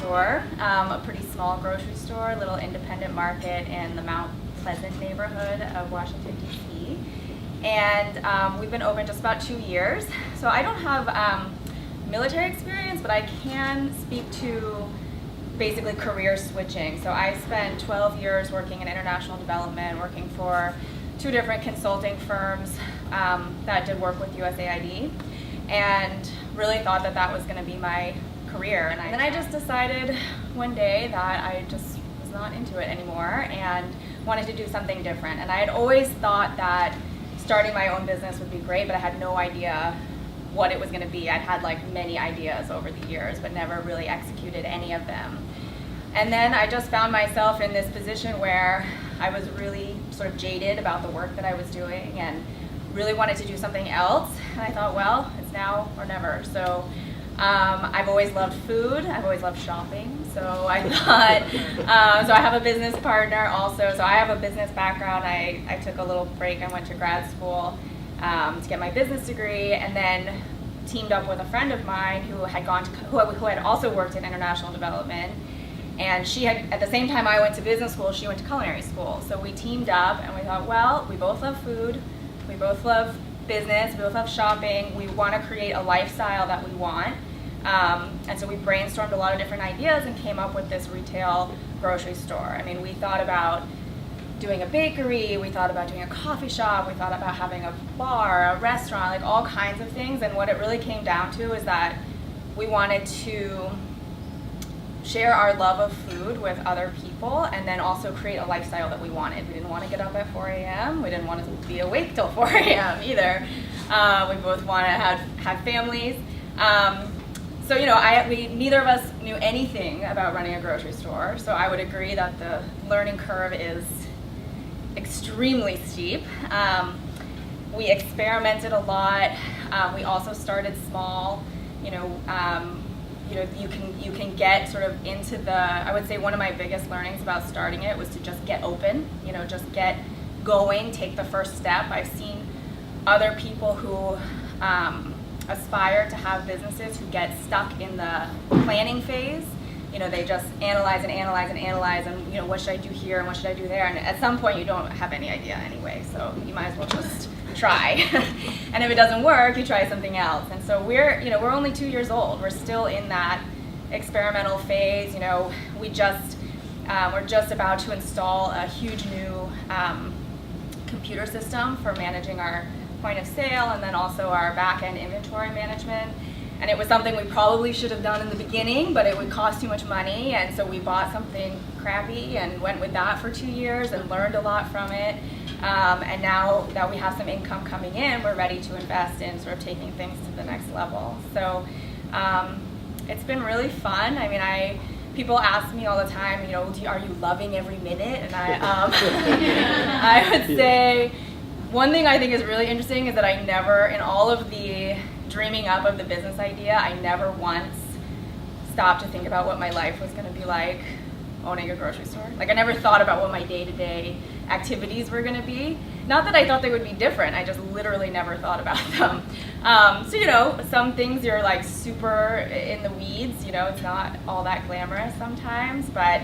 store, a pretty small grocery store, a little independent market in the Mount Pleasant neighborhood of Washington, D.C. And we've been open just about 2 years. So I don't have military experience, but I can speak to basically career switching. So I spent 12 years working in international development, working for 2 different consulting firms that did work with USAID, and really thought that that was going to be my career. And then I just decided one day that I just was not into it anymore and wanted to do something different. And I had always thought that starting my own business would be great, but I had no idea what it was going to be. I'd had like many ideas over the years, but never really executed any of them. And then I just found myself in this position where I was really sort of jaded about the work that I was doing and really wanted to do something else. And I thought, well, it's now or never. So I've always loved food. I've always loved shopping. So I thought, so I have a business partner also. So I have a business background. I took a little break. I went to grad school to get my business degree, and then teamed up with a friend of mine who had also worked in international development. And she had, at the same time I went to business school, she went to culinary school. So we teamed up and we thought, well, we both love food, we both love business, we both love shopping, we want to create a lifestyle that we want. And so we brainstormed a lot of different ideas and came up with this retail grocery store. I mean, we thought about doing a bakery, we thought about doing a coffee shop, we thought about having a bar, a restaurant, like all kinds of things. And what it really came down to is that we wanted to share our love of food with other people and then also create a lifestyle that we wanted. We didn't want to get up at 4 a.m. We didn't want to be awake till 4 a.m. either. We both want to have families. So, you know, neither of us knew anything about running a grocery store. So I would agree that the learning curve is extremely steep. We experimented a lot. We also started small. You can get sort of into I would say one of my biggest learnings about starting it was to just get open, just get going, take the first step. I've seen other people who aspire to have businesses who get stuck in the planning phase. They just analyze and what should I do here and what should I do there? And at some point you don't have any idea anyway, so you might as well just try. And if it doesn't work, you try something else. And so we're only 2 years old. We're still in that experimental phase. We're just about to install a huge new computer system for managing our point of sale and then also our back-end inventory management. And it was something we probably should have done in the beginning, but it would cost too much money, and so we bought something crappy and went with that for 2 years and learned a lot from it. And now that we have some income coming in, we're ready to invest in sort of taking things to the next level. So it's been really fun. I mean, people ask me all the time, are you loving every minute? And I would say one thing I think is really interesting is that I never, in all of the dreaming up of the business idea, I never once stopped to think about what my life was going to be like owning a grocery store. Like, I never thought about what my day-to-day activities were going to be. Not that I thought they would be different, I just literally never thought about them. So, some things you're like super in the weeds, it's not all that glamorous sometimes, but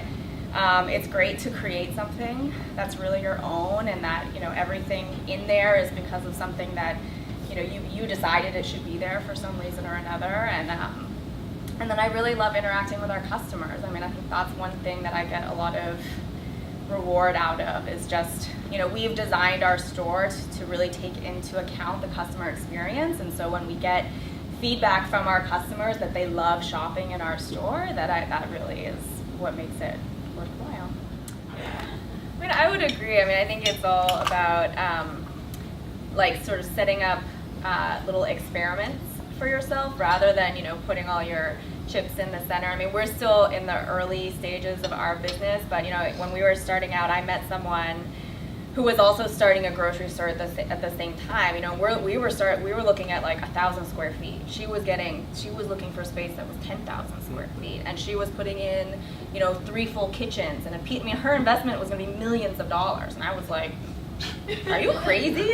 it's great to create something that's really your own, and that, everything in there is because of something that, you decided it should be there for some reason or another. And then I really love interacting with our customers. I mean, I think that's one thing that I get a lot of reward out of, is just, we've designed our store to really take into account the customer experience. And so when we get feedback from our customers that they love shopping in our store, that really is what makes it worthwhile. I mean, I would agree. I mean, I think it's all about sort of setting up little experiments for yourself rather than, putting all your chips in the center. I mean, we're still in the early stages of our business, but, when we were starting out, I met someone who was also starting a grocery store at the same time. We were looking at like 1,000 square feet. She was looking for space that was 10,000 square feet, and she was putting in, 3 full kitchens and her investment was going to be millions of dollars, and I was like, are you crazy?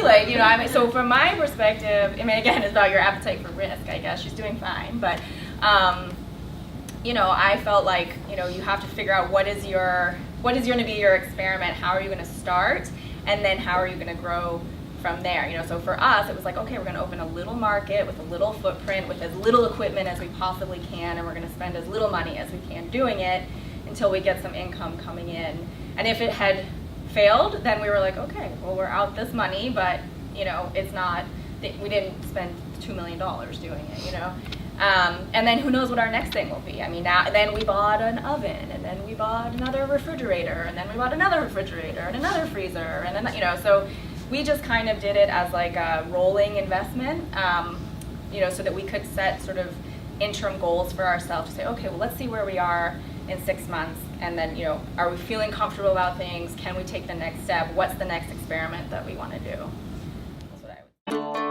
So from my perspective, I mean, again, it's about your appetite for risk, I guess. She's doing fine, but I felt like, you have to figure out what is going to be your experiment, how are you going to start, and then how are you going to grow from there. So for us, it was like, okay, we're going to open a little market with a little footprint, with as little equipment as we possibly can, and we're going to spend as little money as we can doing it until we get some income coming in. And if it had failed, then we were like, okay, well, we're out this money, but it's not, we didn't spend $2 million doing it, and then who knows what our next thing will be. Then we bought an oven, and then we bought another refrigerator, and then we bought another refrigerator and another freezer, and then, so we just kind of did it as like a rolling investment, so that we could set sort of interim goals for ourselves to say, okay, well, let's see where we are in 6 months, and then, are we feeling comfortable about things? Can we take the next step? What's the next experiment that we want to do? That's what I would